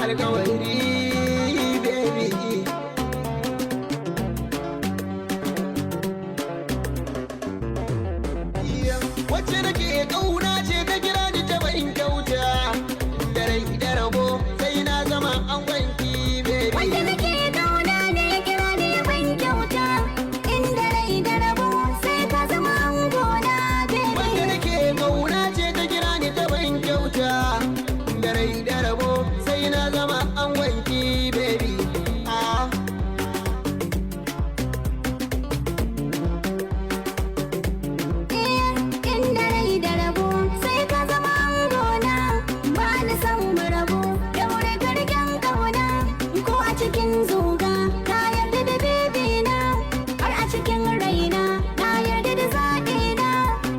alkawari baby. Wacce nake kauna ce ta kira ni ta bayin kyauta, da rai da rabo sai na zama angonki baby. Wanda nake kauna ne ya kira ni ya ban kyauta, inda rai da rabo sai ka zama angona baby. Wanda nake kauna ce ta kira ni ta bayin kyauta, da rai da rabo sai na zama angonki baby. Inda rai da rabo sai ka zama angona, ba na san mu rabu daure garken kauna. Ko a cikin zuga na yarda da baby na, har a cikin raina na yarda da zaɓi na.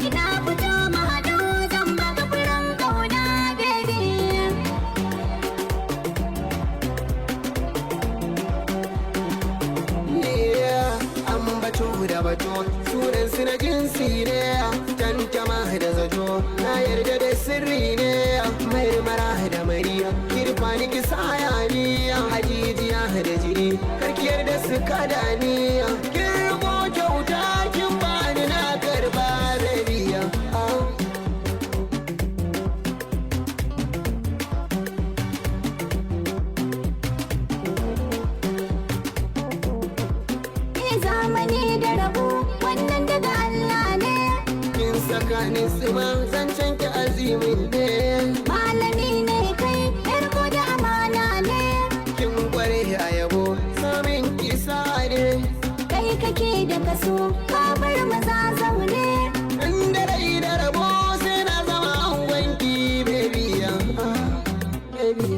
Ina fito mu haɗu zan baka furen kauna baby. Ambato da bato sunan su na jinsi ne, tantama da zato na yarda da sirri ne. Marmara da mariya kirfa ni ki sayani, hajijiya da jiri karkiyar da su kada ni. Kin riko kyauta kin bani na karba rabiya. Zamani da rabo wannan daga Allah ne, Kin saka ni sima zancen ki azimin ne. malami ne kai yarko da amana ne. Kin kware a yabo samin kisa ne. Kai kake da kaso ka bar maza zaune. Inda rai da rabo sai na zama angonki baby. Baby.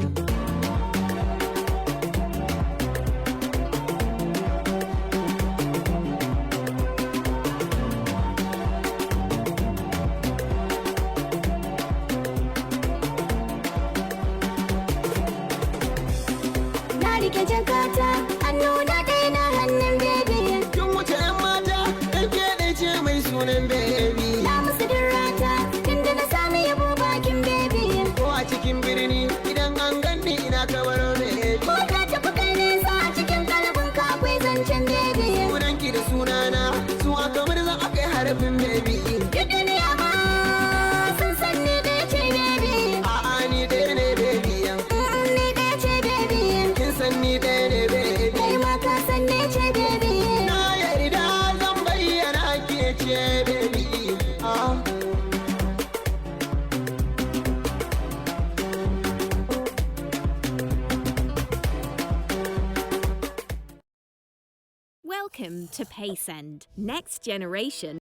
Na rike jakata hannu na ɗaya na hannun baby. Kin wuce 'yan mata ɗan keɗe ce mai sunan baby. Na musu dirrata tunda na sami yabo bakin baby. Ko a cikin birni idan an ganni ina kamar baby. Ko ka tafi kai nesa a cikin kalbin ka akwai zancen baby. Sunanki da sunana su aka murza aka yi harafin baby. Duk duniya ma sun san ni ɗaya ce baby. A'a ni ɗaya ne baby. Ni ɗaya ce baby. Kin san ni ɗaya ne baby. Kai ma ka san ni ce baby. Na yarda zan bayyana ke ce baby. Welcome to PaySend, next generation